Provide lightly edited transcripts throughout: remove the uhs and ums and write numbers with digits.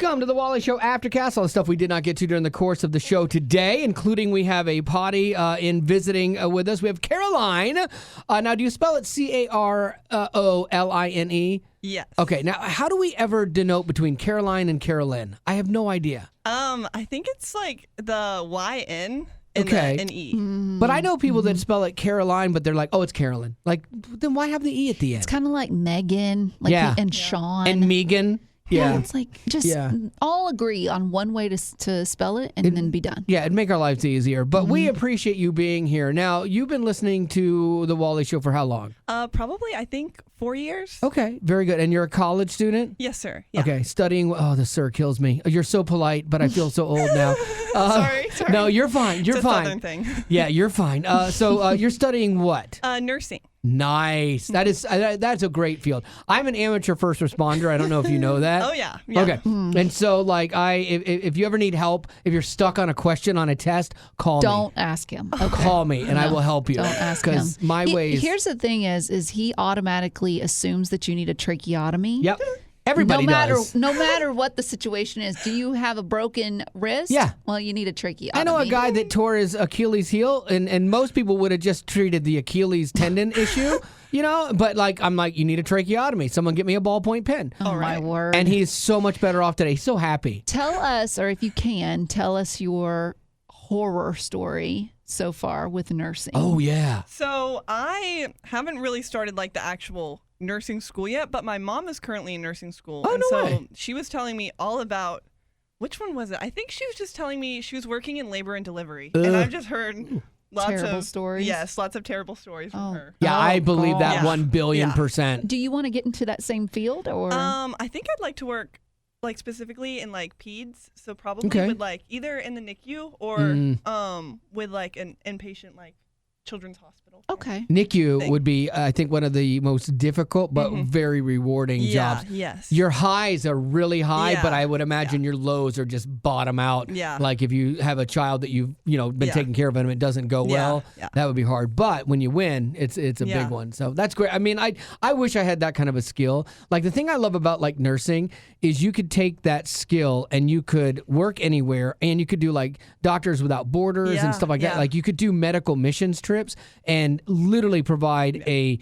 Welcome to the Wally Show Aftercast. All the stuff we did not get to during the course of the show today, including we have a potty in visiting with us. We have Caroline. Now, do you spell it Caroline? Yes. Okay, now how do we ever denote between Caroline and Carolyn? I have no idea. I think it's like the Y-N and Okay. an E. But I know people that spell it Caroline, but they're like, oh, it's Carolyn. Like, then why have the E at the end? It's kind of like Megan, and Sean. And Megan. Yeah. It's like just all agree on one way to spell it and then be done. Yeah, it'd make our lives easier. But we appreciate you being here. Now, you've been listening to The Wally Show for how long? Probably, I think, 4 years. Okay, very good. And you're a college student? Yes, sir. Yeah. Okay, studying. Oh, the sir kills me. You're so polite, but I feel so old now. Sorry. No, you're fine. You're it's a fine. Southern thing. Yeah, you're fine. So you're studying what? Nursing. Nice. That's a great field. I'm an amateur first responder. I don't know if you know that. Oh, yeah. Okay. And so, like, if you ever need help, if you're stuck on a question on a test, call me. Don't ask him. Call me, and I will help you. Don't ask him. Because my ways. Here's the thing: is he automatically assumes that you need a tracheotomy? Yep. Everybody does. No matter what the situation is. Do you have a broken wrist? Yeah. Well, you need a tracheotomy. I know a guy that tore his Achilles heel, and most people would have just treated the Achilles tendon issue, you know? But, like, I'm like, you need a tracheotomy. Someone get me a ballpoint pen. Oh, my word. And he's so much better off today. He's so happy. Tell us, or if you can, tell us your horror story so far with nursing. Oh, yeah. So I haven't really started, like, the actual nursing school yet, but my mom is currently in nursing school. Oh, and no so way. she was telling me all about, which one was it? I think she was just telling me she was working in labor and delivery. And I've just heard lots Terrible of stories? Yes, lots of terrible stories from her. Yeah, I believe that God. 1 billion Yeah. %. Do you want to get into that same field, or? I think I'd like to work like specifically in like peds, so probably Okay. with like either in the NICU or with like an inpatient like children's hospital. Okay. NICU thing. would be, I think, one of the most difficult but very rewarding jobs. Yes. Your highs are really high, Yeah. but I would imagine your lows are just bottom out. Yeah. Like if you have a child that you've been Yeah. taking care of and it doesn't go well, Yeah. that would be hard. But when you win, it's a Yeah. big one. So that's great. I mean, I wish I had that kind of a skill. Like the thing I love about like nursing is you could take that skill and you could work anywhere and you could do like Doctors Without Borders and stuff like that. Like you could do medical missions trips and literally provide a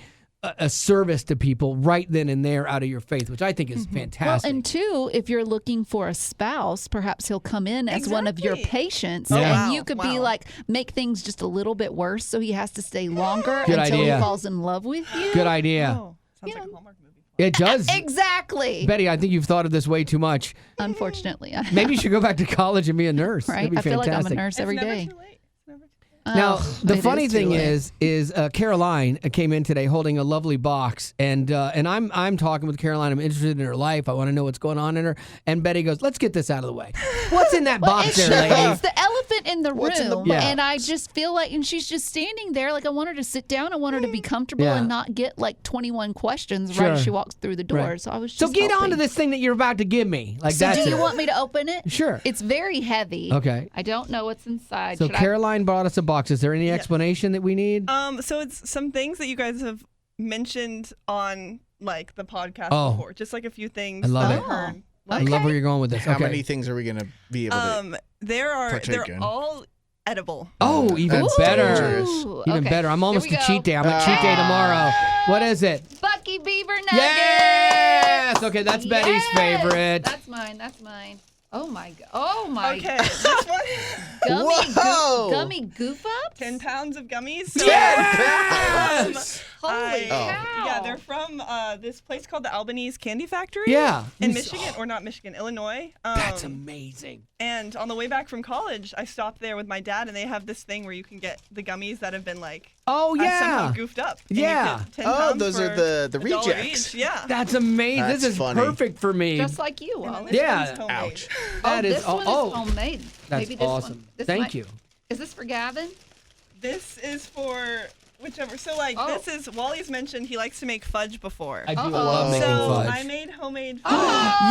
service to people right then and there out of your faith, which I think is Well, fantastic. and two, if you're looking for a spouse, perhaps he'll come in as one of your Exactly. patients, Yeah. and Wow, you could be wow. like, make things just a little bit worse, so he has to stay longer Good until idea. he falls in love with you. Good idea. Oh, sounds like a Hallmark movie. It does. Exactly. Betty, I think you've thought of this way too much. Unfortunately, I Maybe you should go back to college and be a nurse. right. That'd be I feel like I'm a fantastic. nurse every it's never day. too late. It's never too late. Now, Oh, the it funny is too thing late. is Caroline came in today holding a lovely box, and I'm talking with Caroline. I'm interested in her life. I want to know what's going on in her. And Betty goes, "Let's get this out of the way. What's in that box It's, there, lady?" it's the elephant in the What's in the room, box? and I just feel like, and she's just standing there. Like I want her to sit down. I want her to be comfortable Yeah. and not get like 21 questions Sure. right as she walks through the door. Right. So I was just So get hoping. on to this thing that you're about to give me. Like So that's do you it. want me to open it? Sure. It's very heavy. Okay. I don't know what's inside. So Should Caroline brought us a box. Is there any explanation that we need? So it's some things that you guys have mentioned on like the podcast before. Just like a few things I love that it. I heard. I love where you're going with this. How okay. many things are we going to be able to They're partake in? all edible. Oh, even That's better. dangerous. Ooh, Even okay. better. I'm almost Here a we cheat go. day. I'm a cheat day tomorrow. What is it? Bucky Beaver Nuggets. Yes. Okay, that's Betty's Yes! favorite. That's mine. That's mine. Oh my god. Oh my. Okay, this one. Whoa! Gummy goof ups. 10 pounds of gummies. Yes. Holy cow. Yeah, they're from this place called the Albanese Candy Factory. Yeah. In Michigan, or not Michigan, Illinois. That's amazing. And on the way back from college, I stopped there with my dad, and they have this thing where you can get the gummies that have been like Oh somehow yeah. goofed up. And you Yeah. get 10 Oh, pounds those are for the $1 rejects. each. Yeah. That's amazing. That's this is funny. perfect for me. Just like you, And then Wally. this Yeah. one's homemade. Ouch. That is this one is homemade. That's Maybe this awesome. One. This Thank might- you. Is this for Gavin? This is for whichever. So like Oh. this is Wally's mentioned he likes to make fudge before. I do Uh-oh. love making so fudge. I made homemade fudge.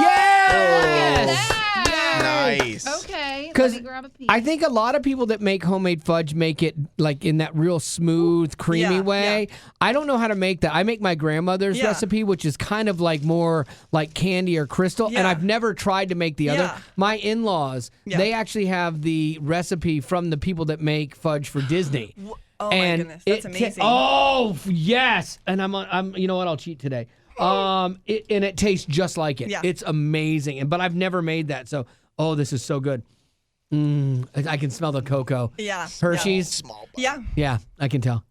Yes. That. Nice. Okay. Because me grab a piece. I think a lot of people that make homemade fudge make it like in that real smooth, creamy way. I don't know how to make that. I make my grandmother's recipe, which is kind of like more like candy or crystal, and I've never tried to make the other. My in-laws, they actually have the recipe from the people that make fudge for Disney. Oh my goodness, that's amazing. Oh yes, and I'm you know what? I'll cheat today. And it tastes just like it. Yeah. It's amazing. But I've never made that, so this is so good. I can smell the cocoa. Yeah. Hershey's. Small. Yeah. Yeah, I can tell.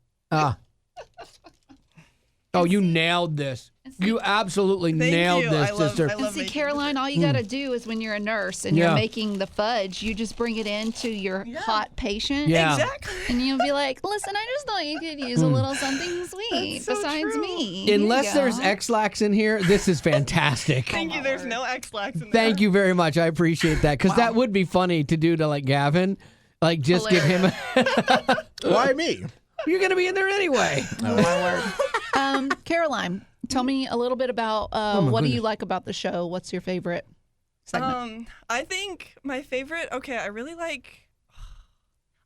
Oh, you nailed this. You absolutely nailed this, sister. I love See, making Caroline, all you got to do is when you're a nurse and you're making the fudge, you just bring it in to your hot patient. Yeah. Exactly. And you'll be like, listen, I just thought you could use a little something sweet so besides true. me. Here you Unless go. there's X-Lax in here, this is fantastic. Thank you. There's no X-Lax in there. Thank you very much. I appreciate that. Because that would be funny to do to like Gavin. Like just give him Why me? You're going to be in there anyway. Oh, my word. Caroline, tell me a little bit about what do you like about the show? What's your favorite segment? I think my favorite. Okay, I really like.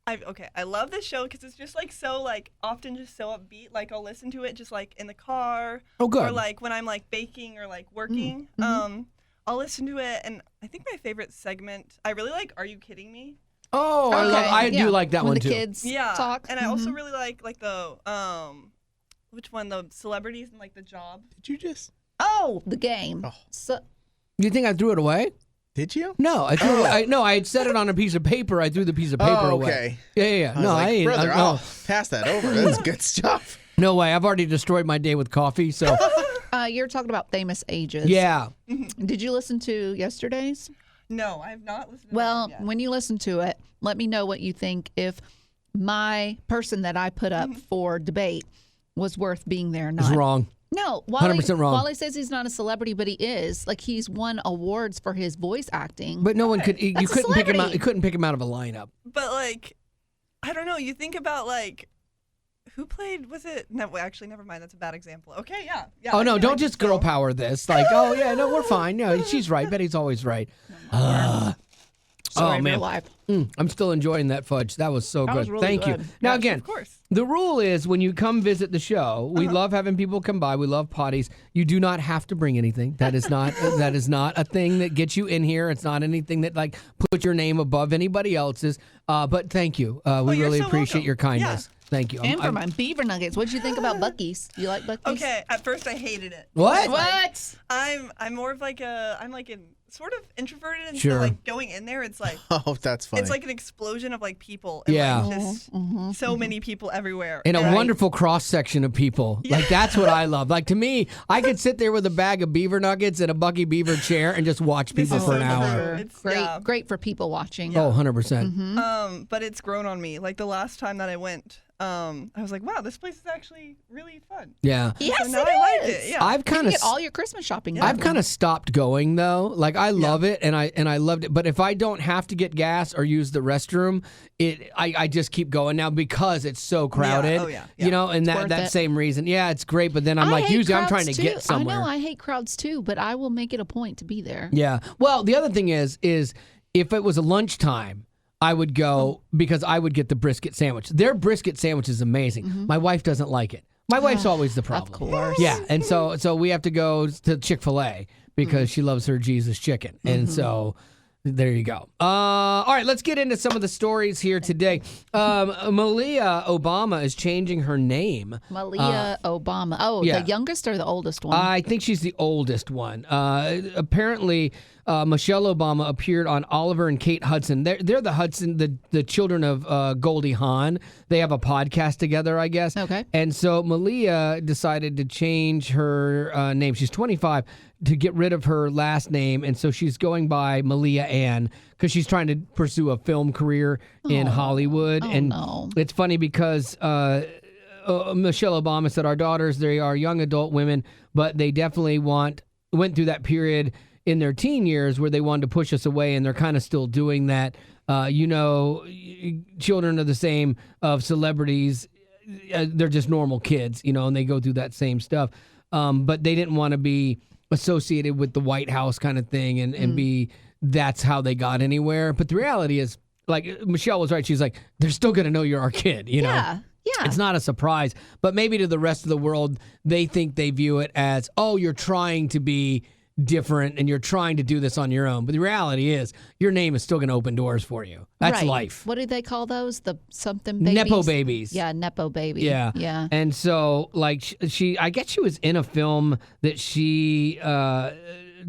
I love this show because it's just like so like often just so upbeat. Like I'll listen to it just like in the car. Oh, good. Or like when I'm like baking or like working. I'll listen to it, and I think my favorite segment. I really like. Are You Kidding Me? Oh, I do like that when one the too. kids talk. And I also really like the which one? The celebrities and like the job. Did you just? Oh, the game. Oh. So, You think I threw it away? Did you? No, I threw it. No, I had set it on a piece of paper. I threw the piece of paper Oh, away. okay. Yeah. I No, was like, I ain't. brother, no. I'll pass that over. That's good stuff. No way. I've already destroyed my day with coffee. So you're talking about famous ages. yeah. Did you listen to yesterday's? No, I have not listened to Well, that yet. when you listen to it, let me know what you think. If my person that I put up for debate was worth being there or not. It's wrong. No, Wally, 100% wrong. Wally says he's not a celebrity, but he is. Like he's won awards for his voice acting. But no one could. You That's a couldn't pick him out. celebrity. You couldn't pick him out of a lineup. But like, I don't know. You think about like, who played? Was it? No, actually, never mind. That's a bad example. Okay, yeah. Oh no! I Don't like just the girl show. power this. Like, oh yeah, no, we're fine. No, she's right. Betty's always right. Story of man. your life. I'm still enjoying that fudge. That was so That good. was really Thank you. good. Now Yes, again, of course. the rule is when you come visit the show, we love having people come by. We love potties. You do not have to bring anything. That is not a thing that gets you in here. It's not anything that like puts your name above anybody else's. But thank you. We you're really so appreciate welcome. your kindness. Thank you. And for my beaver nuggets. What'd you think about Buc-ee's? You like Buc-ee's? Okay, at first I hated it. What? What? I'm more of like I'm like sort of introverted, and Sure. so like going in there, it's like Oh, that's funny. it's like an explosion of like people. And, Yeah. like, just so many people everywhere. And a And wonderful cross section of people. Like that's what I love. Like to me, I could sit there with a bag of beaver nuggets and a Bucky Beaver chair and just watch people is for an so hour. true. Sure. It's- Great, yeah. great for people watching. Oh, 100%. But it's grown on me. Like the last time that I went, I was like, wow, this place is actually really fun. Yeah. Yes, So now it I like is. it. Yeah. I've You kind can of get all your Christmas shopping. I've done. kind of stopped going though. Like I love it and I loved it. But if I don't have to get gas or use the restroom, I just keep going now because it's so crowded. Oh, yeah. You know, and worth that it. same reason. Yeah, it's great. But then I'm I like, hate usually I'm trying to crowds, get too. somewhere. I know I hate crowds too, but I will make it a point to be there. Yeah. Well, the other thing is if it was a lunchtime, I would go because I would get the brisket sandwich. Their brisket sandwich is amazing. My wife doesn't like it. My wife's always the problem. course. Yeah, and so we have to go to Chick-fil-A because she loves her Jesus chicken. And so there you go. All right, let's get into some of the stories here today. Malia Obama is changing her name. Malia Obama. Oh, yeah. the youngest or the oldest one? I think she's the oldest one. Apparently, Michelle Obama appeared on Oliver and Kate Hudson. They're the Hudson, the children of Goldie Hawn. They have a podcast together, I guess. Okay. And so Malia decided to change her name. She's 25 to get rid of her last name, and so she's going by Malia Ann because she's trying to pursue a film career in Hollywood. And no. it's funny because Michelle Obama said, our daughters, they are young adult women, but they definitely went through that period in their teen years where they wanted to push us away, and they're kind of still doing that. Children are the same of celebrities. They're just normal kids, and they go through that same stuff. But they didn't want to be associated with the White House kind of thing and be that's how they got anywhere. But the reality is like Michelle was right. She's like, they're still going to know you're our kid, you know? Yeah. It's not a surprise, but maybe to the rest of the world, they think they view it as, oh, you're trying to be different and you're trying to do this on your own. But the reality is your name is still going to open doors for you. That's right. life. What do they call those? The something babies? Nepo babies. Yeah, Nepo baby. Yeah. Yeah. And so like I guess she was in a film that she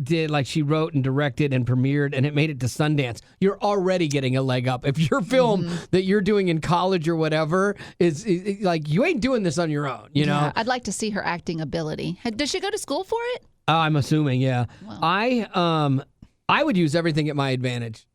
did, like she wrote and directed and premiered, and it made it to Sundance. You're already getting a leg up. If your film that you're doing in college or whatever is like, you ain't doing this on your own, you know? I'd like to see her acting ability. Does she go to school for it? I'm assuming, yeah. Wow. I would use everything to my advantage.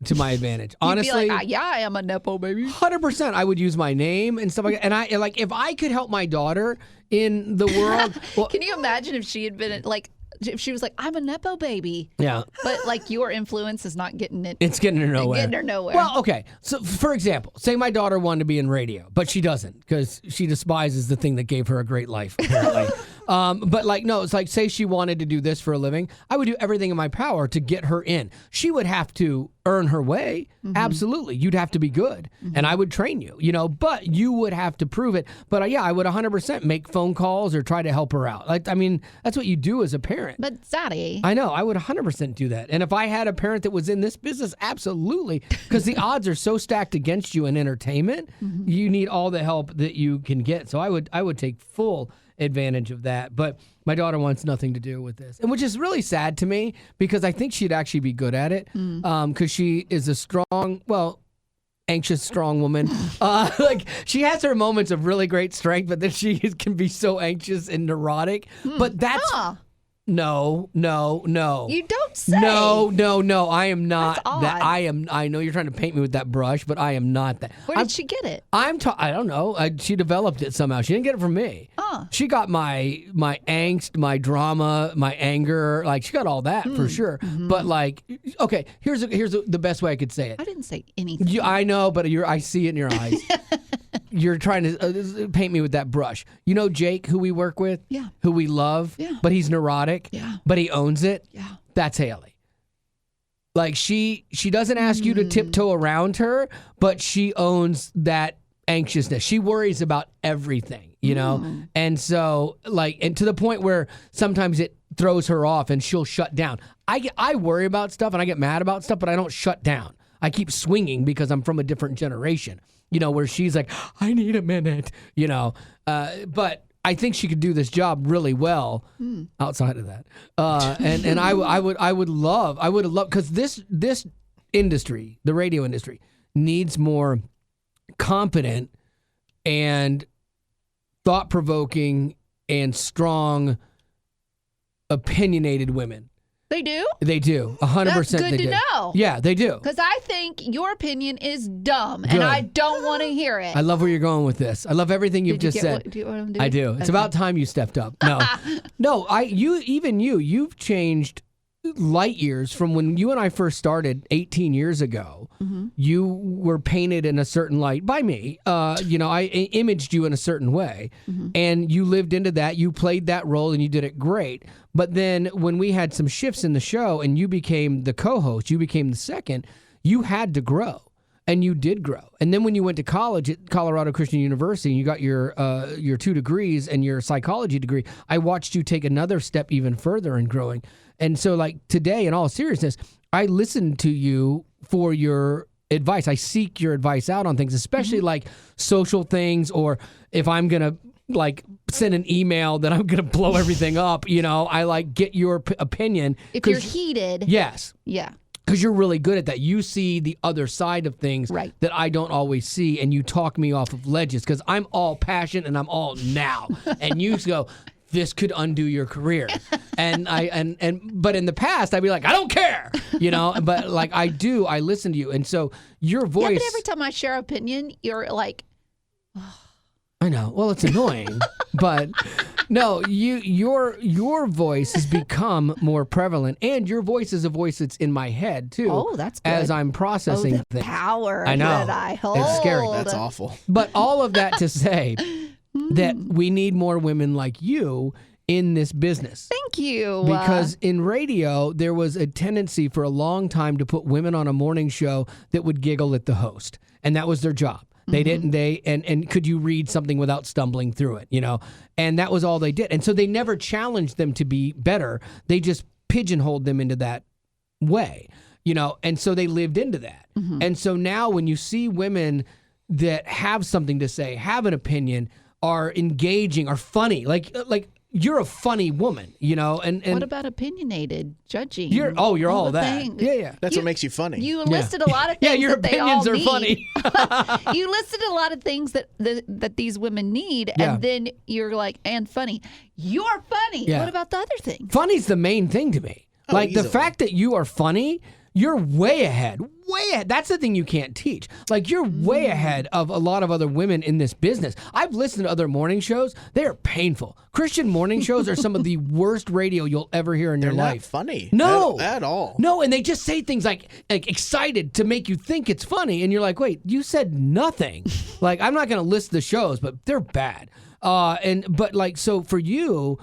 Honestly, You'd be like, yeah, I am a Nepo baby. 100%. I would use my name and stuff like that. And I like, if I could help my daughter in the world. Well, Can you imagine if she had been like, if she was like, I'm a Nepo baby. yeah. But like your influence is not getting it. It's getting her nowhere. Getting her nowhere. Well, okay. So, for example, say my daughter wanted to be in radio, but she doesn't because she despises the thing that gave her a great life, apparently. But like, no, it's like, say she wanted to do this for a living. I would do everything in my power to get her in. She would have to earn her way. Absolutely. You'd have to be good. And I would train you, you know, but you would have to prove it. But yeah, I would 100% make phone calls or try to help her out. Like, I mean, that's what you do as a parent. But Zaddy. I know. I would 100% do that. And if I had a parent that was in this business, absolutely. Because the odds are so stacked against you in entertainment, you need all the help that you can get. So I would take full advantage of that. But my daughter wants nothing to do with this, and which is really sad to me because I think she'd actually be good at it because she is a strong, anxious, strong woman. Like she has her moments of really great strength, but then she can be so anxious and neurotic. But that's... No. You don't say. No. I am not That's odd. that. I know you're trying to paint me with that brush, but I am not that. Where did she get it? I don't know. She developed it somehow. She didn't get it from me. She got my angst, my drama, my anger. Like she got all that for sure. But like, okay, here's the best way I could say it. I didn't say anything. I know, but I see it in your eyes. You're trying to paint me with that brush. You know Jake, who we work with? Yeah. Who we love? Yeah. But he's neurotic? Yeah. But he owns it? Yeah. That's Haley. Like she doesn't ask you to tiptoe around her, but she owns that anxiousness. She worries about everything, you know? And so like, and to the point where sometimes it throws her off and she'll shut down. I worry about stuff and I get mad about stuff, but I don't shut down. I keep swinging because I'm from a different generation. You know, where she's like, I need a minute, you know. But I think she could do this job really well outside of that. And I would love, because this industry, the radio industry, needs more competent and thought-provoking and strong, opinionated women. They do? They do. 100% That's good they to do. know. Yeah, they do. Because I think your opinion is dumb, Good. and I don't want to hear it. I love where you're going with this. I love everything you've just said. Do you want to do? I do. It's about time you stepped up. No, you've changed light years from when you and I first started 18 years ago. You were painted in a certain light by me. I imaged you in a certain way, and you lived into that. You played that role, and you did it great. But then when we had some shifts in the show, and you became the co-host, you became the second, you had to grow. And you did grow. And then when you went to college at Colorado Christian University and you got your 2 degrees and your psychology degree, I watched you take another step even further in growing. And so like today, in all seriousness, I listen to you for your advice. I seek your advice out on things, especially like social things, or if I'm going to like send an email that I'm going to blow everything up, you know, I like get your opinion. If you're heated. Yes. Yeah. Because you're really good at that. You see the other side of things that I don't always see, and you talk me off of ledges because I'm all passion and I'm all now. And you go, this could undo your career. But in the past, I'd be like, I don't care, you know. But like I do, I listen to you, and so your voice. Yeah, but every time I share opinion, you're like, I know. Well, it's annoying, but no, your voice has become more prevalent, and your voice is a voice that's in my head too. Oh, that's good. As I'm processing the things. Power I know. that I hold. It's scary. That's awful. But all of that to say that we need more women like you in this business. Thank you. Because in radio, there was a tendency for a long time to put women on a morning show that would giggle at the host. And that was their job. They didn't, and could you read something without stumbling through it, And that was all they did. And so they never challenged them to be better. They just pigeonholed them into that way, and so they lived into that. And so now when you see women that have something to say, have an opinion, are engaging, are funny, like you're a funny woman, and what about opinionated, judging? You're all that. things? Yeah. That's what makes you funny. You listed a lot of things. Yeah, your that they all opinions are need. funny. You listed a lot of things that these women need, Yeah. and then you're like, and funny. You're funny. Yeah. What about the other thing? Funny's the main thing to me. Like the easily. fact that you are funny, you're way ahead. Way ahead. That's the thing you can't teach. Like you're way ahead of a lot of other women in this business. I've listened to other morning shows. They are painful. Christian morning shows are some of the worst radio you'll ever hear in your They're life. not funny. No. At all. No, and they just say things like excited to make you think it's funny, and you're like, wait, you said nothing. Like I'm not going to list the shows, but they're bad. So for you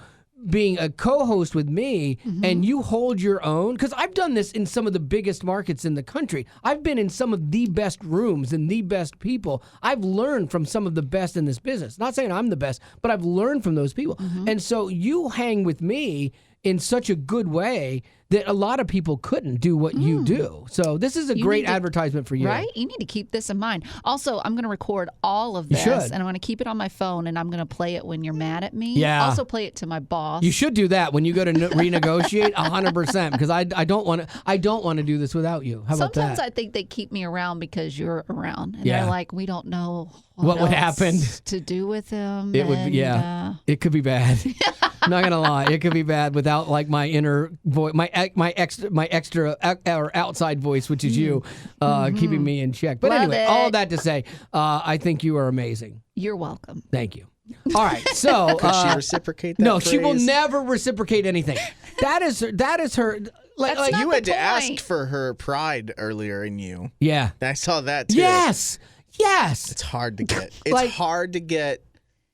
being a co-host with me and you hold your own, because I've done this in some of the biggest markets in the country. I've been in some of the best rooms and the best people. I've learned from some of the best in this business. Not saying I'm the best, but I've learned from those people. And so you hang with me in such a good way that a lot of people couldn't do what you do. So this is a great need to- advertisement for you. Right? You need to keep this in mind. Also, I'm going to record all of You this, should. and I'm going to keep it on my phone, and I'm going to play it when you're mad at me. Yeah. Also, play it to my boss. You should do that when you go to renegotiate 100%, because I don't want to do this without you. How about Sometimes that? I think they keep me around because you're around, and Yeah. they're like, we don't know What would else happen. to do with him. It would and, be, yeah. It could be bad. I'm not gonna lie, it could be bad without like my inner voice, my extra or outside voice, which is you, keeping me in check. But Love anyway, it. all that to say, I think you are amazing. You're welcome. Thank you. All right, so Could she reciprocate that no, she will phrase? never reciprocate anything. That is her. Like, That's not You the had to point. ask for her pride earlier in you. yeah. I saw that too. Yes. It's hard to get. It's Like- hard to get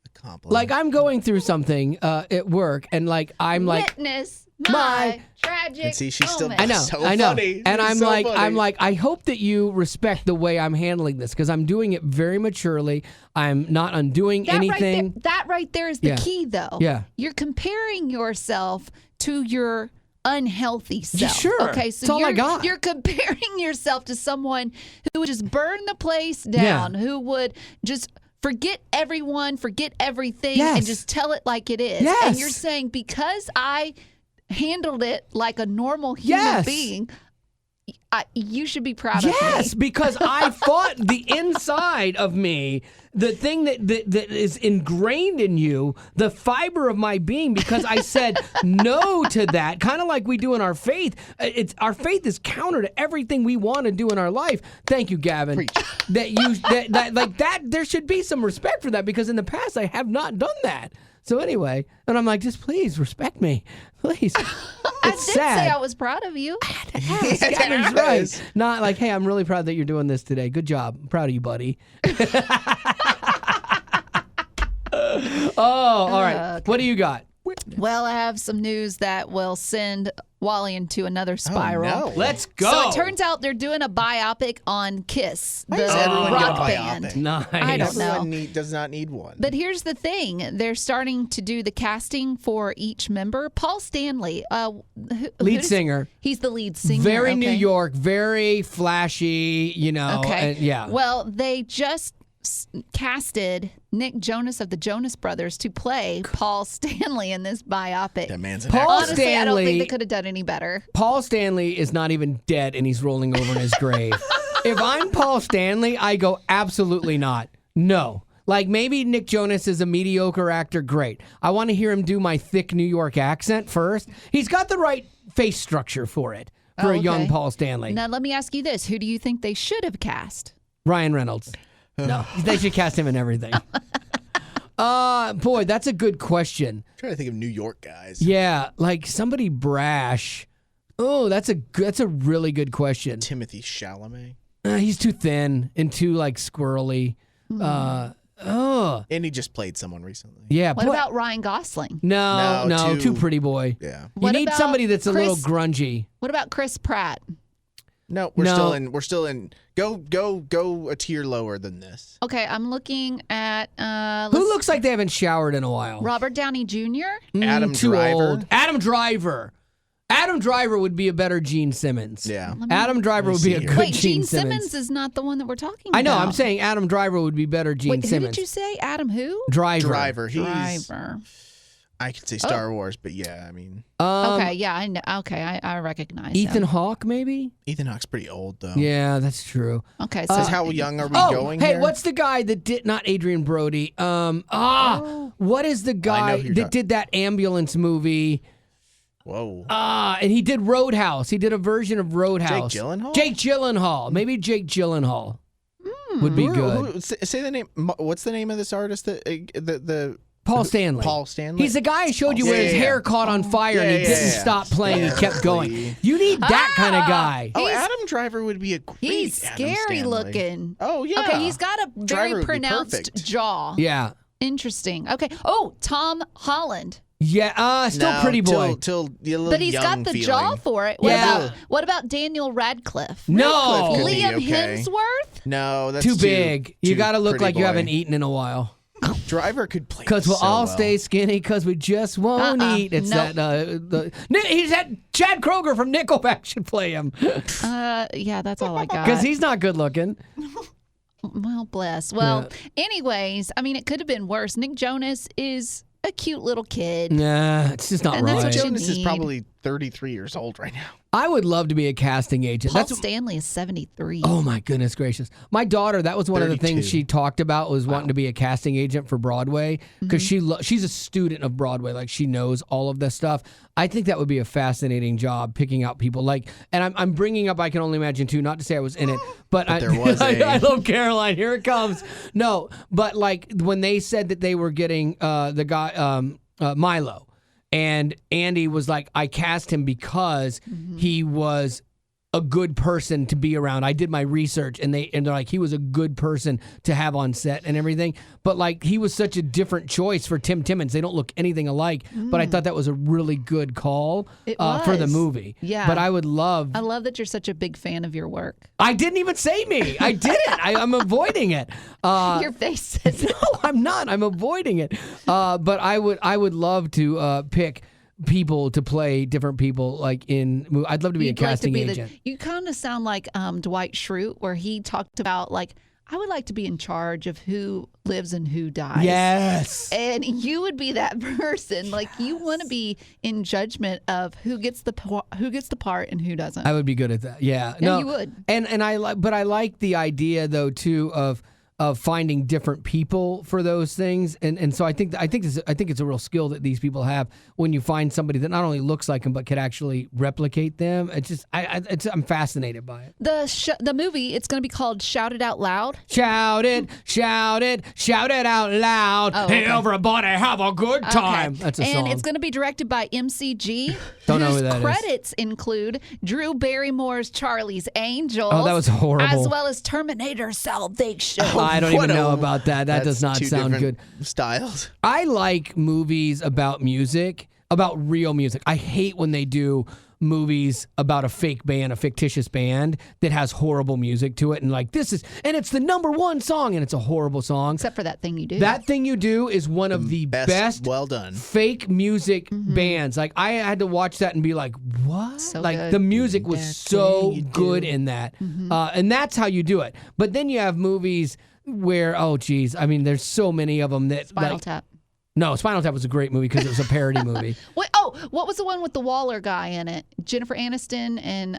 a compliment. Like I'm going through something at work, and like I'm like. Witness my- my tragic And see, she's still- moment. I know, So I know, funny. and It's I'm so like, funny. I hope that you respect the way I'm handling this because I'm doing it very maturely. I'm not undoing anything. That right there is the Yeah. key, though. Yeah. You're comparing yourself to your unhealthy self. Sure. Okay, so That's all I you're, got. you're comparing yourself to someone who would just burn the place down, who would just forget everyone, forget everything, Yes. and just tell it like it is. Yes. And you're saying because I handled it like a normal human Yes. being, you should be proud of me. Yes, because I fought the inside of me, the thing that is ingrained in you, the fiber of my being, because I said no to that, kind of like we do in our faith. Our faith is counter to everything we want to do in our life. Thank you, Gavin. Preach. That there should be some respect for that because in the past I have not done that. So anyway, and I'm like, just please respect me, please. I It's did sad. say I was proud of you. Yes, Gavin's right. Not like, hey, I'm really proud that you're doing this today. Good job. I'm proud of you, buddy. All right. What do you got? Well, I have some news that will send Wally into another spiral. no. Let's go. So it turns out they're doing a biopic on Kiss, the does everyone get a rock biopic? band. Nice. I don't know. Everyone does not need one. But here's the thing: they're starting to do the casting for each member. Paul Stanley, Lead singer. He's the lead singer. Very New okay? York, very flashy, Okay. and yeah. Well, they just casted Nick Jonas of the Jonas Brothers to play Paul Stanley in this biopic. That man's an Paul actor. Honestly, I don't Stanley- think they could have done any better. Paul Stanley is not even dead and he's rolling over in his grave. If I'm Paul Stanley, I go, absolutely not. No. Like maybe Nick Jonas is a mediocre actor, great. I want to hear him do my thick New York accent first. He's got the right face structure for it, for a young okay. Paul Stanley. Now, let me ask you this: who do you think they should have cast? Ryan Reynolds. No, they should cast him in everything. Boy, that's a good question. I'm trying to think of New York guys. Yeah, like somebody brash. Oh, that's a really good question. Timothy Chalamet. He's too thin and too like squirrely. And he just played someone recently. Yeah. What about Ryan Gosling? No, too pretty boy. Yeah. You What need about somebody that's a little Chris- grungy. What about Chris Pratt? No, we're still in. Go a tier lower than this. Okay, I'm looking at Who looks like they haven't showered in a while? Robert Downey Jr. Adam Too Driver. old. Adam Driver. Adam Driver would be a better Gene Simmons. Yeah. Adam Driver would be a see good here. Wait, Gene Gene Simmons is not the one that we're talking about. I know. I'm saying Adam Driver would be better Gene Wait, who Simmons. did you say? Adam who? Driver. Driver. I could say Star Wars, but yeah, I mean, Okay, yeah, I know. Okay, I recognize Ethan him. Hawke, maybe? Ethan Hawke's pretty old though. Yeah, that's true. Okay, so How young are we going hey, here? what's the guy that did not Adrian Brody? What is the I know guy who you're that talking- did that ambulance movie? Whoa. And he did Roadhouse. He did a version of Roadhouse. Jake Gyllenhaal? Jake Gyllenhaal. Maybe Jake Gyllenhaal would be good. Say the name. What's the name of this artist? The Paul Stanley. Paul Stanley. He's the guy I showed you where his hair caught on fire and he didn't stop playing. He kept going. You need that kind of guy. Oh, Adam Driver would be a great. he's Adam scary Stanley. looking. Oh yeah. Okay, he's got a Driver very would be pronounced perfect. jaw. Yeah. Interesting. Okay. Oh, Tom Holland. Yeah, still pretty boy. Till a little But he's got young the feeling. jaw for it. Yeah. What about Daniel Radcliffe? No. Radcliffe could be Liam okay. Hemsworth? No, that's Too big. You got to look pretty like you boy. haven't eaten in a while. Driver could play Because we'll so all well. stay skinny because we just won't eat. It's Nope. he's that Chad Kroger from Nickelback should play him Yeah, that's all I got. because he's not good looking. Well, bless. Well, anyways, I mean, it could have been worse. Nick Jonas is a cute little kid. Nah, it's just not And that's right. what you Jonas is need. probably 33 years old right now. I would love to be a casting agent. Paul That's Stanley is 73. oh my goodness gracious. My daughter, that was one of the 32. things she talked about was wanting to be a casting agent for Broadway because she's a student of Broadway, like she knows all of this stuff. I think that would be a fascinating job picking out people like, and I'm bringing up I Can Only Imagine too, not to say I was in it, but there was I love Caroline. Here it comes. No, but like when they said that they were getting the guy Milo. And Andy was like, I cast him because he was a good person to be around. I did my research, and they're like, he was a good person to have on set and everything. But like, he was such a different choice for Tim Timmons. They don't look anything alike. But I thought that was a really good call for the was. movie. Yeah. But I would love. I love that you're such a big fan of your work. I didn't even say me. I didn't. I'm avoiding it. Your face says No, I'm not. I'm avoiding it. But I would love to pick people to play different people like in I'd love to be You'd a casting like to be agent. you kind of sound like Dwight Schrute, where he talked about like, I would like to be in charge of who lives and who dies. Yes. And you would be that person. Like you want to be in judgment of who gets the part and who doesn't. I would be good at that. Yeah. Yeah, No. you would. And I like the idea though too of finding different people for those things, and so I think it's a real skill that these people have when you find somebody that not only looks like them but could actually replicate them. It's just I'm fascinated by it. The movie, it's going to be called Shout It Out Loud. Shout it out loud. Oh, Hey, okay. everybody, have a good time. Okay. That's a And song. it's going to be directed by MCG. Don't know whose who that is. credits include Drew Barrymore's Charlie's Angels. Oh, that was horrible. As well as Terminator Salvation. I don't even know about that. That That's does not two sound good. different styles. I like movies about music, about real music. I hate when they do movies about a fake band, a fictitious band that has horrible music to it, and like and it's the #1 song, and it's a horrible song. Except for That Thing You Do. That Thing You Do is one of the best Well done. fake music bands. Like I had to watch that and be like, what? So like good. the music was so good in that. And that's how you do it. But then you have movies where, oh geez, I mean, there's so many of them that Spinal like, Tap. no, Spinal Tap was a great movie because it was a parody movie. Wait, what was the one with the Waller guy in it? Jennifer Aniston and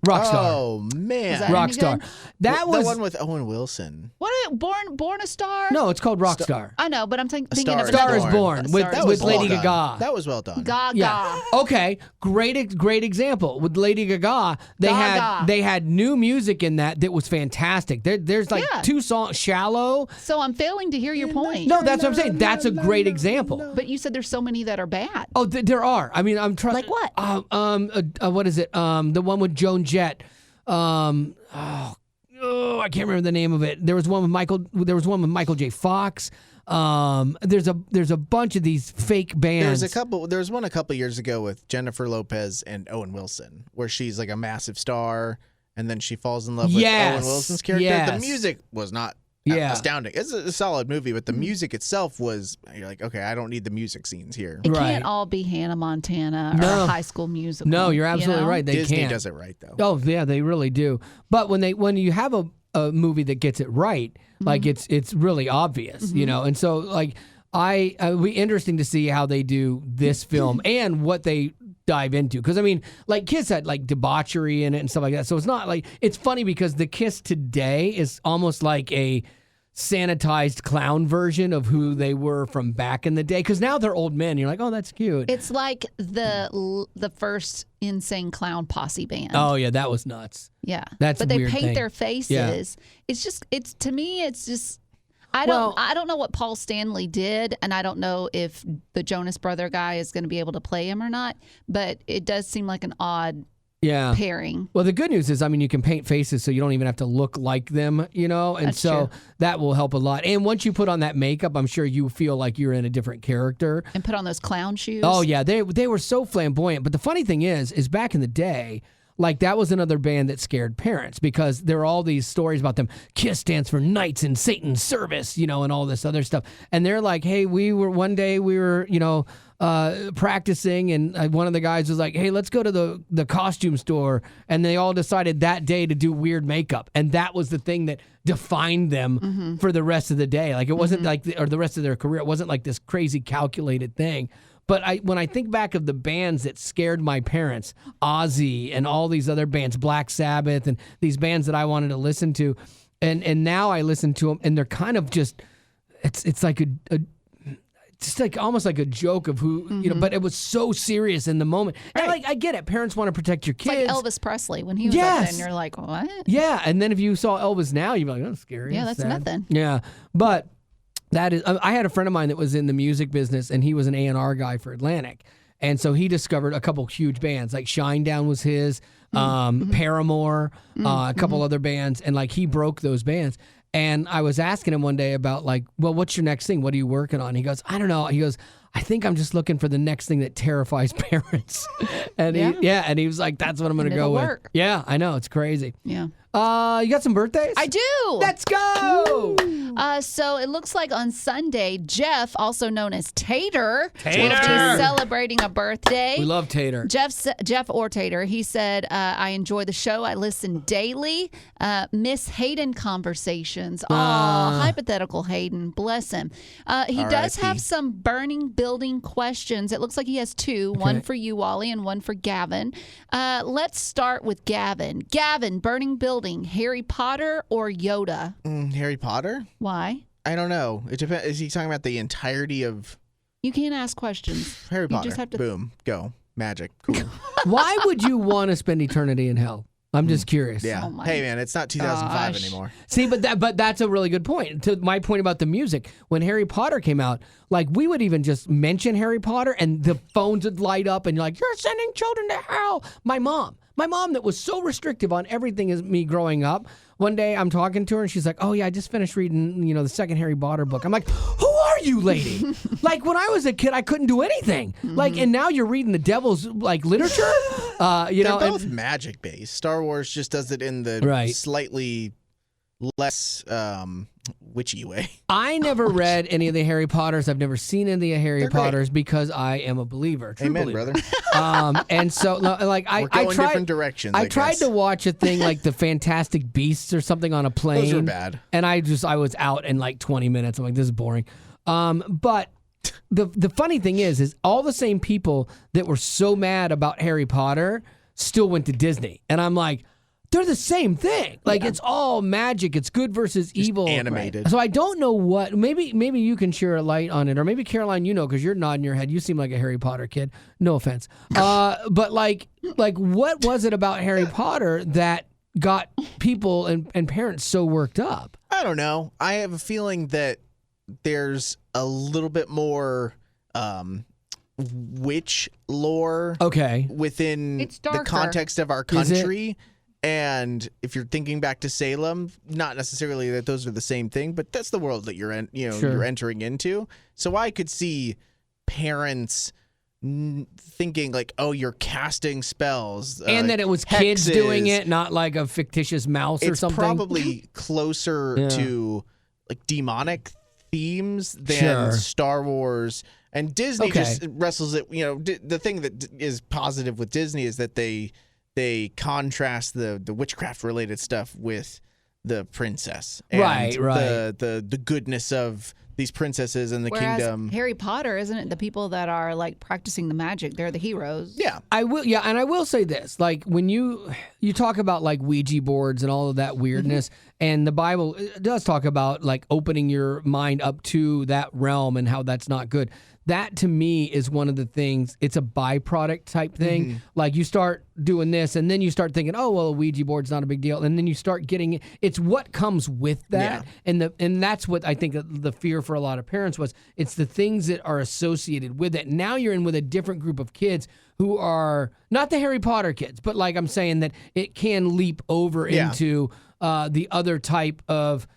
Rockstar. Oh man. Was that any Rockstar. good? That was the one with Owen Wilson. Born a Star? no, it's called Rockstar. I know, but I'm thinking Star of is Star is another Born one. with Star That with is was Lady well done. Gaga. That was well done. Gaga. Yeah. Okay. Great example with Lady Gaga. Gaga. They had new music in that was fantastic. There's like Yeah. 2 songs, Shallow. So I'm failing to hear your point. No, that's what I'm saying. That's a great example. But you said there's so many that are bad. Oh, there are. I mean, I'm trying. Like what? What is it? The one with Joan Jett. I I can't remember the name of it. There was one with Michael J. Fox. There's a bunch of these fake bands. There was one a couple years ago with Jennifer Lopez and Owen Wilson, where she's like a massive star, and then she falls in love with Owen Wilson's character. Yes. The music was not astounding. It's a solid movie, but the music itself was, you're like, okay, I don't need the music scenes here. It Right. can't all be Hannah Montana or High School Musical. No, you're absolutely you know? right. They Disney can't. does it right, though. Oh yeah, they really do. But when you have a movie that gets it right, like it's really obvious, you know. And so like it'll be interesting to see how they do this film and what they dive into, because I mean, like Kiss had like debauchery in it and stuff like that. So it's not like, it's funny because the Kiss today is almost like a sanitized clown version of who they were from back in the day, because now they're old men. You're like, oh, that's cute. It's like the first Insane Clown Posse band. Oh yeah, that was nuts. Yeah, That's but a they weird paint thing. their faces. Yeah. It's to me, it's just. I Well- don't know what Paul Stanley did, and I don't know if the Jonas Brother guy is going to be able to play him or not. But it does seem like an odd Yeah. pairing. Well, the good news is, I mean, you can paint faces so you don't even have to look like them, you know? And That's so true. that will help a lot. And once you put on that makeup, I'm sure you feel like you're in a different character. And put on those clown shoes. Oh, yeah. They were so flamboyant. But the funny thing is back in the day, like that was another band that scared parents, because there were all these stories about them. KISS stands for Knights in Satan's Service, you know, and all this other stuff. And they're like, hey, one day we were, you know, practicing, and one of the guys was like, hey, let's go to the costume store. And they all decided that day to do weird makeup. And that was the thing that defined them for the rest of the day. Like it wasn't like, or the rest of their career, it wasn't like this crazy calculated thing. But when I think back of the bands that scared my parents, Ozzy and all these other bands, Black Sabbath, and these bands that I wanted to listen to, and now I listen to them, and they're kind of just, it's like just like almost like a joke of who, you know, but it was so serious in the moment. And like, I get it. Parents want to protect your It's kids. like Elvis Presley when he was up there, Yes. and you're like, what? Yeah. And then if you saw Elvis now, you'd be like, oh, that's scary. Yeah, that's sad. nothing. Yeah. But that is, I had a friend of mine that was in the music business, and he was an A&R guy for Atlantic. And so he discovered a couple huge bands, like Shinedown was his, Paramore, a couple other bands, and like he broke those bands. And I was asking him one day about like, well, what's your next thing? What are you working on? He goes, I don't know. He goes, I think I'm just looking for the next thing that terrifies parents. And and he was like, that's what I'm going to go with. work. Yeah, I know. It's crazy. Yeah. You got some birthdays? I do. Let's go. So it looks like on Sunday, Jeff, also known as Tater, will Tater. be celebrating a birthday. We love Tater. Jeff or Tater, he said, I enjoy the show. I listen daily. Miss Hayden conversations. Oh, hypothetical Hayden. Bless him. He does have some burning building questions. It looks like he has two, one for you, Wally, and one for Gavin. Let's start with Gavin. Gavin, burning building, Harry Potter or Yoda? Harry Potter? Why? I don't know. It depends. Is he talking about the entirety of You can't ask questions. Harry You Potter? just have to- Boom. Go. Magic. Cool. Why would you want to spend eternity in hell? I'm just curious. Yeah. Oh my Hey, man, it's not 2005 gosh. anymore. See, but that's a really good point. To my point about the music, when Harry Potter came out, like we would even just mention Harry Potter and the phones would light up and you're like, you're sending children to hell. My mom that was so restrictive on everything as me growing up. One day I'm talking to her and she's like, oh yeah, I just finished reading, the second Harry Potter book. I'm like, who are you, lady? Like when I was a kid, I couldn't do anything. Like, and now you're reading the devil's like literature. They're Know, both and, magic based. Star Wars just does it in the Right. slightly less witchy way. I never read any of the Harry Potters. I've never seen any of the Harry They're great. Potters because I am a believer. True Amen, believer. brother. And so, like, We're I going tried different directions. I tried guess. to watch a thing like the Fantastic Beasts or something on a plane. Those were bad. And I was out in like 20 minutes. I'm like, this is boring. But the funny thing is all the same people that were so mad about Harry Potter still went to Disney. And I'm like, they're the same thing. Like it's all magic. It's good versus evil. animated. So I don't know what. Maybe you can share a light on it, or maybe Caroline, because you're nodding your head. You seem like a Harry Potter kid. No offense. But like what was it about Harry Potter that got people and parents so worked up? I don't know. I have a feeling that there's a little bit more witch lore Okay. within It's the darker. context of our Is it? country. And if you're thinking back to Salem, not necessarily that those are the same thing, but that's the world that you're you're entering into. So I could see parents thinking like, oh, you're casting spells. And that it was hexes. Kids doing it, not like a fictitious mouse or something. It's probably closer to like demonic themes than Star Wars. And Disney just wrestles it. The thing that is positive with Disney is that they contrast the witchcraft related stuff with the princess, and the goodness of these princesses and the kingdom. Harry Potter, isn't it? The people that are like practicing the magic, they're the heroes. Yeah, and I will say this: like when you talk about like Ouija boards and all of that weirdness, and the Bible does talk about like opening your mind up to that realm and how that's not good. That to me is one of the things. It's a byproduct type thing. Like you start doing this, and then you start thinking, "Oh, well, a Ouija board's not a big deal," and then you start getting it. It's what comes with that, and that's what I think the fear for a lot of parents was. It's the things that are associated with it. Now you're in with a different group of kids who are not the Harry Potter kids, but like I'm saying that it can leap over into the other type of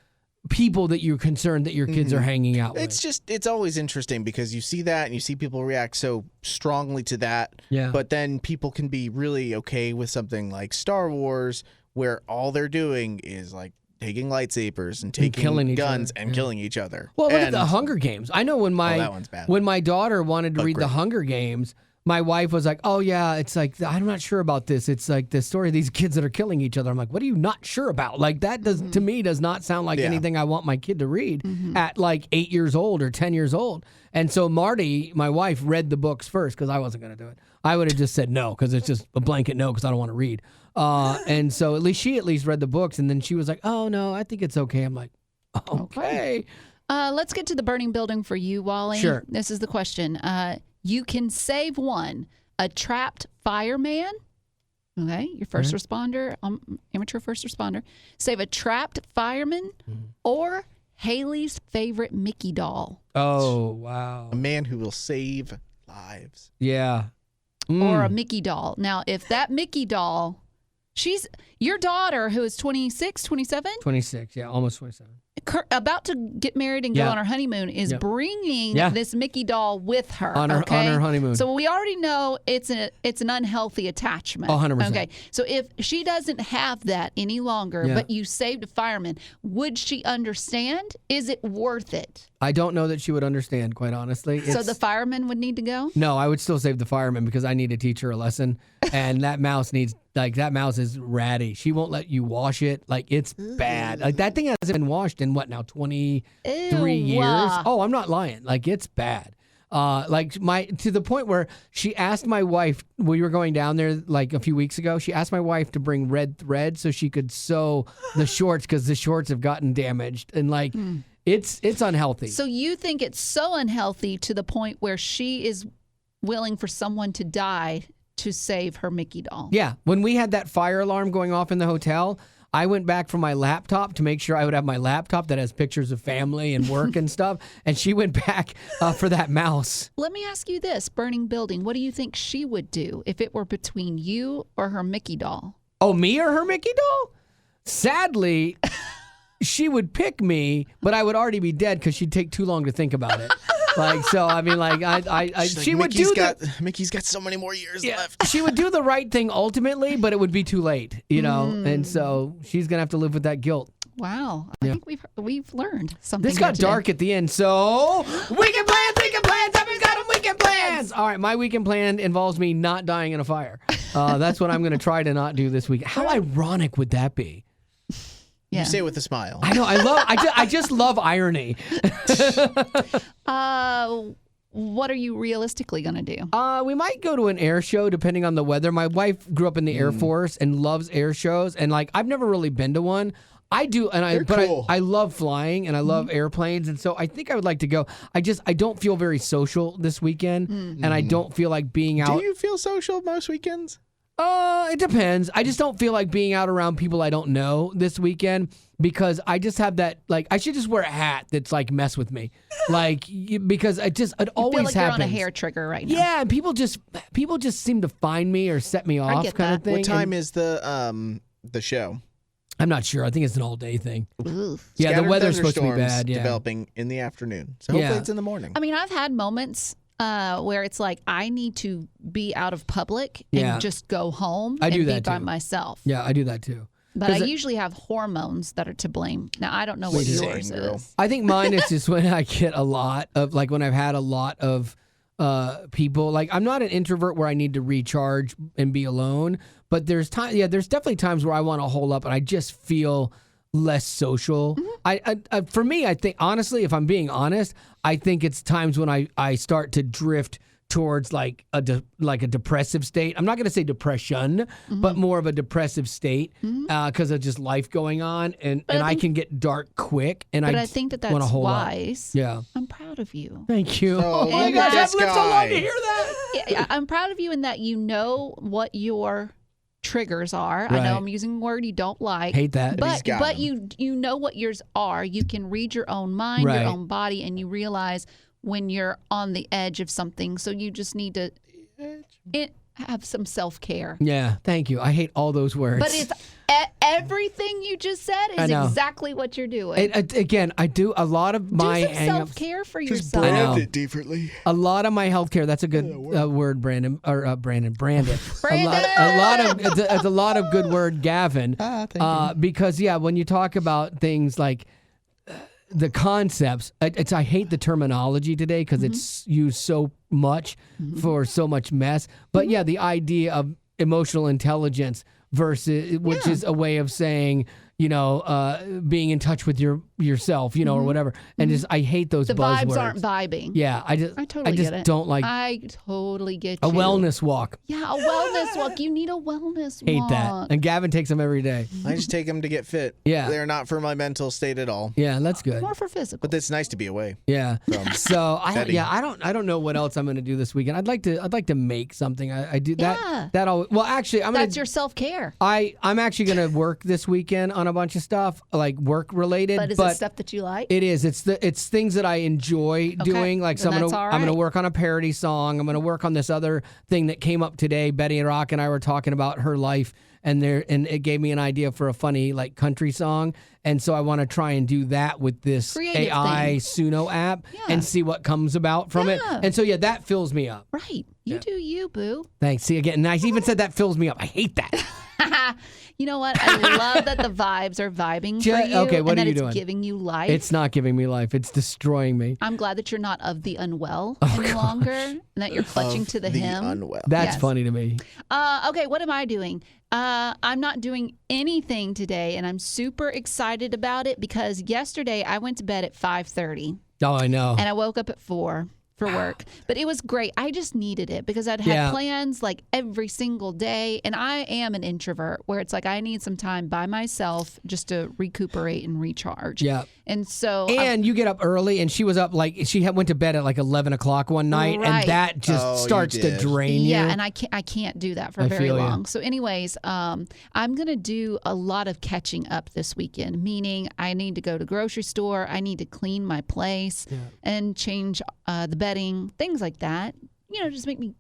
people that you're concerned that your kids are hanging out with. It's always interesting because you see that and you see people react so strongly to that. Yeah. But then people can be really okay with something like Star Wars where all they're doing is like taking lightsabers and taking guns and killing each other. Well, look at the Hunger Games. I know when my daughter wanted to read the Hunger Games, my wife was like, "Oh yeah, it's like I'm not sure about this. It's like the story of these kids that are killing each other." I'm like, "What are you not sure about?" Like that to me does not sound like anything I want my kid to read at like 8 years old or 10 years old. And so Marty, my wife, read the books first because I wasn't going to do it. I would have just said no because it's just a blanket no because I don't want to read. And so at least she read the books, and then she was like, "Oh no, I think it's okay." I'm like, "Okay." Let's get to the burning building for you, Wally. Sure. This is the question. You can save a trapped fireman. Okay, your first responder, amateur first responder. Save a trapped fireman or Haley's favorite Mickey doll. Oh, wow. A man who will save lives. Yeah. Or a Mickey doll. Now, if that Mickey doll, she's your daughter who is 26, 27? 26, yeah, almost 27. About to get married and go on her honeymoon is bringing this Mickey doll with her on her honeymoon. So we already know it's an unhealthy attachment. 100%. Okay. So if she doesn't have that any longer, but you saved a fireman, would she understand? Is it worth it? I don't know that she would understand, quite honestly. So the fireman would need to go? No, I would still save the fireman because I need to teach her a lesson. And that mouse that mouse is ratty. She won't let you wash it. Like, it's bad. Like, that thing hasn't been washed in, 23 years? Oh, I'm not lying. Like, it's bad. To the point where she asked my wife, we were going down there like a few weeks ago, she asked my wife to bring red thread so she could sew the shorts because the shorts have gotten damaged. And like, it's unhealthy. So you think it's so unhealthy to the point where she is willing for someone to die to save her Mickey doll? Yeah. When we had that fire alarm going off in the hotel, I went back for my laptop to make sure I would have my laptop that has pictures of family and work and stuff. And she went back for that mouse. Let me ask you this, burning building. What do you think she would do if it were between you or her Mickey doll? Oh, me or her Mickey doll? Sadly, she would pick me, but I would already be dead because she'd take too long to think about it. She would Mickey's got so many more years left. She would do the right thing ultimately, but it would be too late, and so she's gonna have to live with that guilt. Wow, I think we've learned something. This got dark at the end, so weekend plans. Everyone's got a weekend plans. All right, my weekend plan involves me not dying in a fire. That's what I'm gonna try to not do this week. How ironic would that be? Yeah. You say it with a smile. I know. I just love irony. What are you realistically going to do? We might go to an air show depending on the weather. My wife grew up in the Air Force and loves air shows, and like I've never really been to one. I do, and I love flying and I love airplanes, and so I think I would like to go. I don't feel very social this weekend, and I don't feel like being out. Do you feel social most weekends? It depends. I just don't feel like being out around people I don't know this weekend because I just have that, like, I should just wear a hat that's like mess with me. Like, because it always feel like happens. You're on a hair trigger right now. Yeah, and people just seem to find me or set me off kind of thing. What time is the the show. I'm not sure. I think it's an all-day thing. Oof. Yeah, the Scattered weather's supposed to be thunderstorms bad. Yeah. developing in the afternoon. So hopefully it's in the morning. I mean, I've had moments where it's like I need to be out of public and just go home I do and that be by too. myself. Yeah, I do that too. But I usually have hormones that are to blame. Now, I don't know what yours is. I think mine is just when I get a lot of, like when I've had a lot of people. Like I'm not an introvert where I need to recharge and be alone, but there's definitely times where I want to hole up and I just feel less social. I for me, I think honestly, if I'm being honest, I think it's times when I start to drift towards like a depressive state. I'm not going to say depression, but more of a depressive state because of just life going on, and I can get dark quick. And I think that's wise. Yeah, I'm proud of you. Thank you. Oh my gosh, I've lived so long to hear that. Yeah, I'm proud of you in that you know what your triggers are. I know I'm using a word you don't like. Hate that. But you know what yours are. You can read your own mind, your own body, and you realize when you're on the edge of something. So you just need to have some self-care. Yeah, thank you. I hate all those words. But it's everything you just said is exactly what you're doing. Again, I do a lot of my do some self-care for Just yourself. brand it differently. A lot of my healthcare. That's a good word, Brandon. Or Brandon. Brandon. It's a lot of good word, Gavin. Thank you. Because when you talk about things like the concepts, I hate the terminology today because it's used so much for so much mess. But the idea of emotional intelligence versus, which is a way of saying, being in touch with yourself, or whatever. And just, I hate those buzzwords. The vibes aren't vibing. Yeah, I totally get it. don't like I totally get you. a wellness walk. Yeah, a wellness walk. You need a wellness Hate walk. that. And Gavin takes them every day. I just take them to get fit. Yeah. They're not for my mental state at all. Yeah, that's good. More for physical. But it's nice to be away. Yeah. So I setting. don't know what else I'm going to do this weekend. I'd like to make something. I do Yeah. that always. Well, actually, That's your self-care. I'm actually going to work this weekend on a bunch of stuff, like work related. But is it stuff that you like? It is. It's things that I enjoy doing. Like, so Then I'm gonna work on a parody song. I'm gonna work on this other thing that came up today. Betty and Rock and I were talking about her life, and it gave me an idea for a funny like country song. And so I want to try and do that with this Creative AI thing. Suno app and see what comes about from it. And so that fills me up. Right. You do you, boo. Thanks. See again. And I even said that fills me up. I hate that. You know what? I love that the vibes are vibing for you. Okay, what and are that you doing? It's giving you life. It's not giving me life. It's destroying me. I'm glad that you're not of the unwell any longer, and that you're clutching to the hymn. Unwell. That's Yes. funny to me. Okay, what am I doing? I'm not doing anything today, and I'm super excited about it because yesterday I went to bed at 5:30, Oh, I know. and I woke up at 4 for work. But it was great. I just needed it because I'd had plans like every single day, and I am an introvert where it's like I need some time by myself just to recuperate and recharge. Yeah. And so And you get up early, and she was up went to bed at like 11 o'clock one night, Right. and that just starts to drain you. Yeah, and I can't do that for very feel you. long. So, anyways, I'm gonna do a lot of catching up this weekend. Meaning, I need to go to the grocery store. I need to clean my place and change the bedding, things like that. Just make me.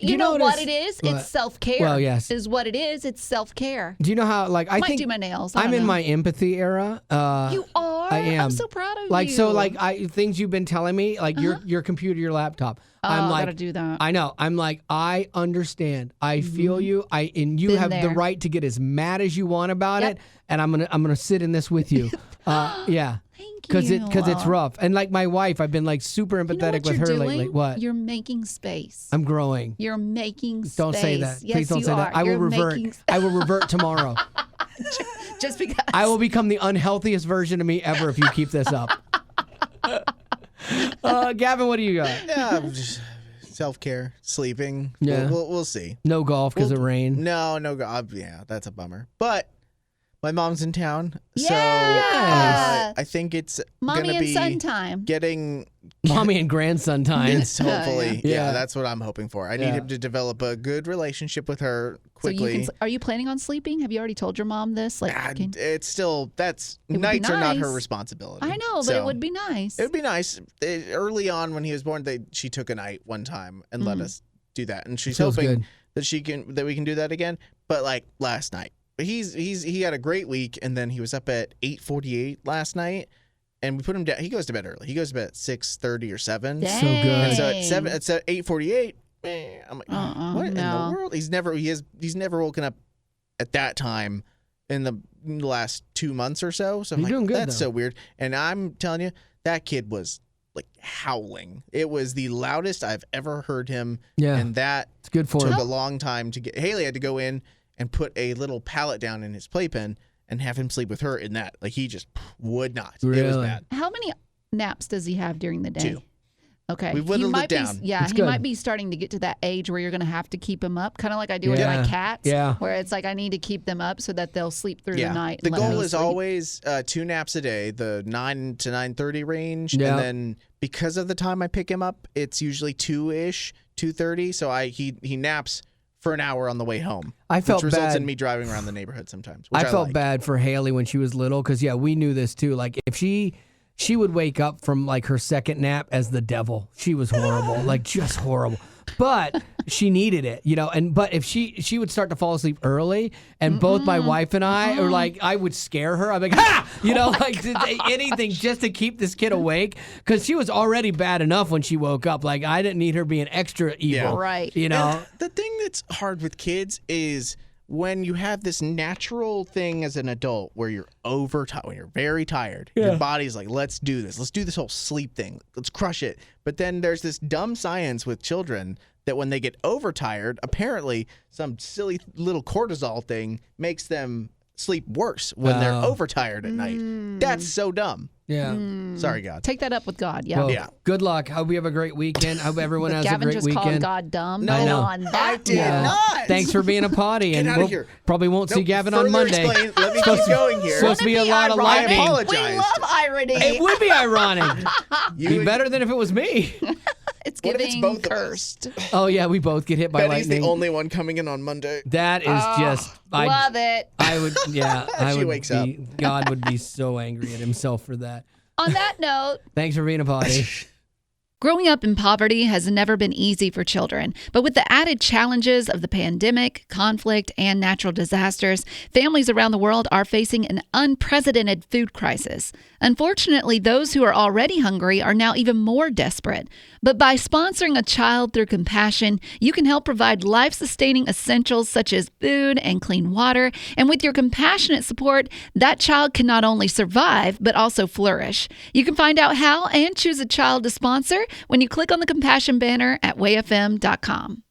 You know what it is? What? It's self-care. Well, yes. is what it is. It's self-care. Do you know how I Might think do my nails. I'm in my empathy era. You are. I am. I'm so proud of like you. so things you've been telling me, like your computer, your laptop. I'm like, gotta do that. I know. I'm like, I understand. I feel you. And you Been have the there. right to get as mad as you want about it. And I'm gonna sit in this with you. Yeah. Thank you. Because it's rough. And like my wife, I've been like super empathetic with her lately. What? You're making space. I'm growing. You're making space. Don't say that. Yes, Please don't you say are. that. I will You're revert. making- I will revert tomorrow. Just because. I will become the unhealthiest version of me ever if you keep this up. Gavin, what do you got? Yeah, just self-care, sleeping. Yeah. We'll see. No golf because of rain. No, yeah, that's a bummer. But my mom's in town, so Yeah. I think it's Mommy gonna and be son time. getting. Mommy and grandson time. Yes, hopefully. Yeah. Yeah, that's what I'm hoping for. I need him to develop a good relationship with her So you quickly. are you planning on sleeping? Have you already told your mom this? Like, It's still nights be are not her nice. responsibility. I know, but So, it would be nice. It would be nice. Early on when he was born, she took a night one time and let us do that, and she's Feels hoping good. that we can do that again. But like last night, he had a great week, and then he was up at 8:48 last night, and we put him down. He goes to bed early. He goes to bed at 6:30 or 7. Dang. So good. And so it's at 8:48. Man, I'm like, what in the world? He's never woken up at that time in the last 2 months or so. So I'm He's like, doing good, that's though. so weird. And I'm telling you, that kid was like howling. It was the loudest I've ever heard him. Yeah. And that It's good for took him. a long time to get. Haley had to go in and put a little pallet down in his playpen and have him sleep with her in that. Like, he just would not. It was Really? bad. How many naps does he have during the day? 2. Okay. We've whittled it down. He good. might be starting to get to that age where you're going to have to keep him up, kind of like I do with Yeah. my cats. Yeah. Where it's like I need to keep them up so that they'll sleep through the night. The and let goal me is sleep. always 2 naps a day, the 9 to 9:30 range. Yeah. And then because of the time I pick him up, it's usually 2-ish, 2:30. So he naps for an hour on the way home. I felt which results bad. in me driving around the neighborhood sometimes. Which I felt like. bad for Haley when she was little because, we knew this too. Like, if she would wake up from like her second nap as the devil. She was horrible, like just horrible. But she needed it, but if she would start to fall asleep early, and both my wife and I, or like I would scare her. I'm like, ha! Like anything just to keep this kid awake, because she was already bad enough when she woke up. Like, I didn't need her being extra evil. Yeah. Right. And the thing that's hard with kids is when you have this natural thing as an adult where you're when you're very tired, your body's like, let's do this. Let's do this whole sleep thing. Let's crush it. But then there's this dumb science with children that when they get overtired, apparently some silly little cortisol thing makes them sleep worse when they're overtired at night. That's so dumb. Yeah. Sorry, God. Take that up with God. Yeah. Well, Yeah. Good luck. Hope you have a great weekend. Hope everyone has Gavin a great just weekend. called God dumb. No, Come know. on, that I did one. not. Thanks for being a potty, Get and outta we'll here. probably won't see Nope, Gavin on further Monday. explain. Let me keep going here. Supposed to be a lot of ironic. lightning. I apologize. We love irony. It would be ironic. Be would- better than if it was me. It's What if it's giving both of us? cursed. Oh yeah, we both get hit by Betty's lightning. the only one coming in on Monday. That is just. Love it. I would. Yeah. I She would wakes be, God would be so angry at himself for that. On that note, Thanks for being a potty. growing up in poverty has never been easy for children, but with the added challenges of the pandemic, conflict, and natural disasters, families around the world are facing an unprecedented food crisis. Unfortunately, those who are already hungry are now even more desperate. But by sponsoring a child through compassion, you can help provide life-sustaining essentials such as food and clean water. And with your compassionate support, that child can not only survive, but also flourish. You can find out how and choose a child to sponsor when you click on the compassion banner at wayfm.com.